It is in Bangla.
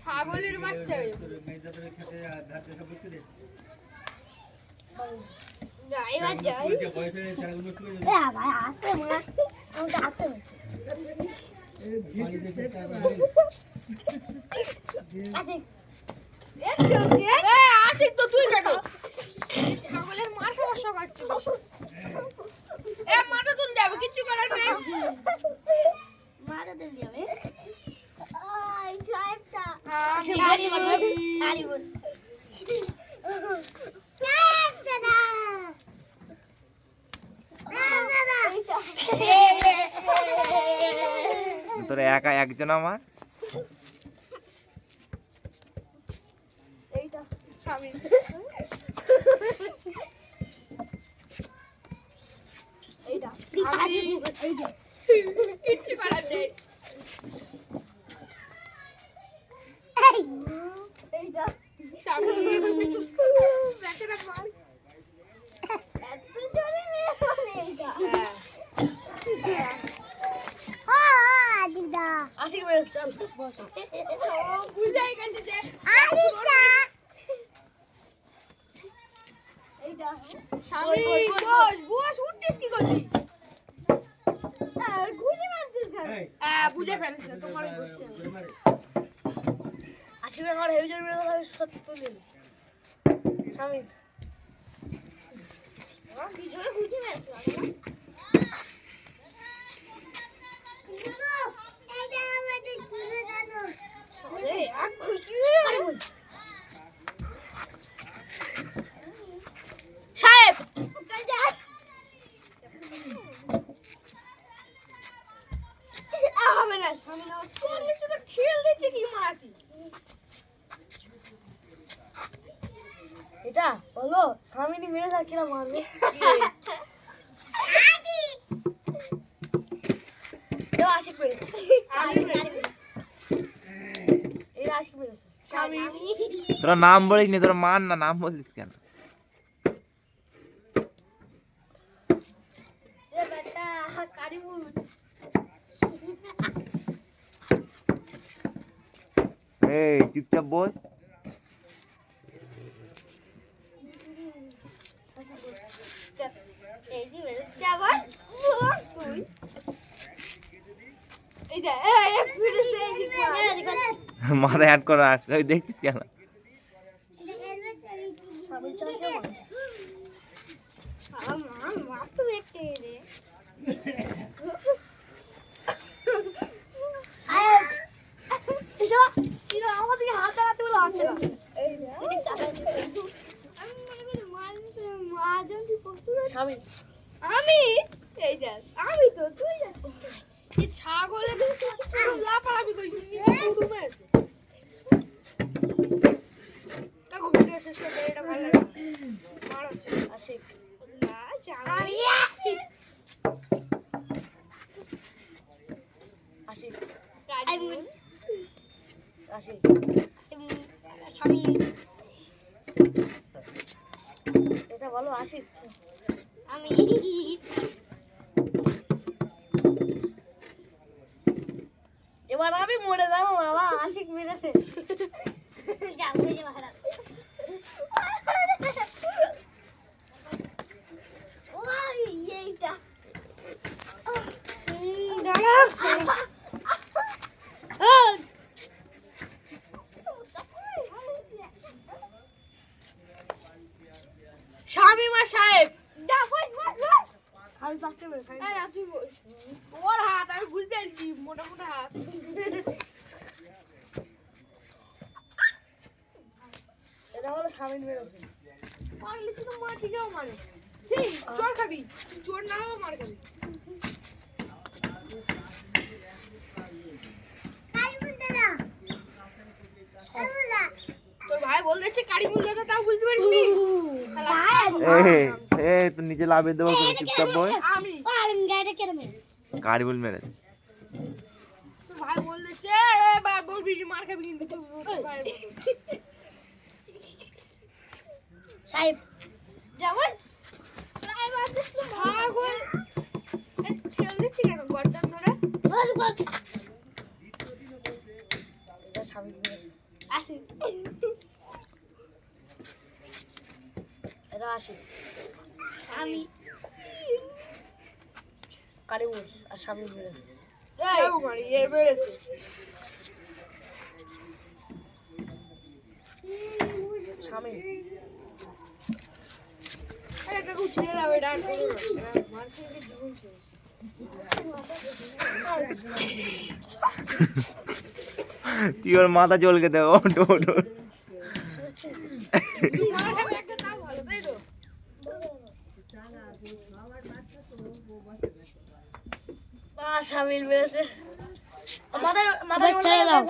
ছাগলের বাচ্চা আশিক তো তুই দেখো ছাগলের মার সমস্যা করছে মাথা তুল দেবে কিচ্ছু করার নেই মাথা তুল দেবে তোর একা একজন আমার এইটা স্বামী এইটা কিচ্ছু করার নেই এইটা স্বামী বেচারা মার এত জোরে মেরে এইটা আশিক বেরোস চল বস ও বুঝাই গেছে যে আশিকটা এইটা স্বামী বস বস উঠতিস কি করছিস গুলি মারছিস কেন বুঝে ফেলছিস তোমার বসতে আশিকের ঘর হেভি জোরে মেরে দাও সত্যি তুলে স্বামী বিজয় গুলি মারছিস সাহেব খেল দিচ্ছে কি মারাতি এটা বলো স্বামীনি মেরে যা কিনা মারবে আশিক পেরেছে তোরা নাম বলিস নি তোরা মান না নাম বলিস কেন এই চুপচাপ বল মাথায় অ্যাড করা দেখছিস কেন আমি এই দেখ আমি তো তুই ছাগলে লাফালাফি করছিস কাকু ভিডিও শেষ করে এটা ভালো লাগে মারো আশিক আশিক আশিক স্বামী এটা বলো আশিক আমি এবার আমি মরে যাবো বাবা আশিক মেরেছে শামিমা সাহেব আমি ফার্স্টে বলি ওর হাত আমি বুঝতে পারছি মোটা মোটা হাত এটা হলো স্বামীন বেরোছে পাগলি তো মা ঠিকও মানে ঠিক চোর খাবি চোর না হবো মার খাবি তোর ভাই বল দিচ্ছে কাড়ি ফুল দাদা তাও বুঝতে পারিস এই তো নিচে লাভে দেবো চুপচাপ বল আমি গাড়িটা কেন মেরে গাড়ি বল মেরে তোর ভাই বল দিচ্ছে এবার বল বিড়ি মার খাবি কিন্তু সাহেব যাবস সাহেব আসছে পাগল ঠেল দিচ্ছি কেন গর্দান ধরে এটা স্বামী মেরেছে আসে এরা আসে আমি কারিমুল আর শামিম বেড়েছে কেউ মারি এ বেড়েছে শামিম আরে কাকু ছেড়ে দাও এটা আর করো না মার খেয়ে জীবন শেষ তুই ওর মাথা চলকে দে ওটো ওটো তুই মার খাবে একটা তাও ভালো তাই তো শামিল বেড়েছে মাথায় মাথায় ছেড়ে দাও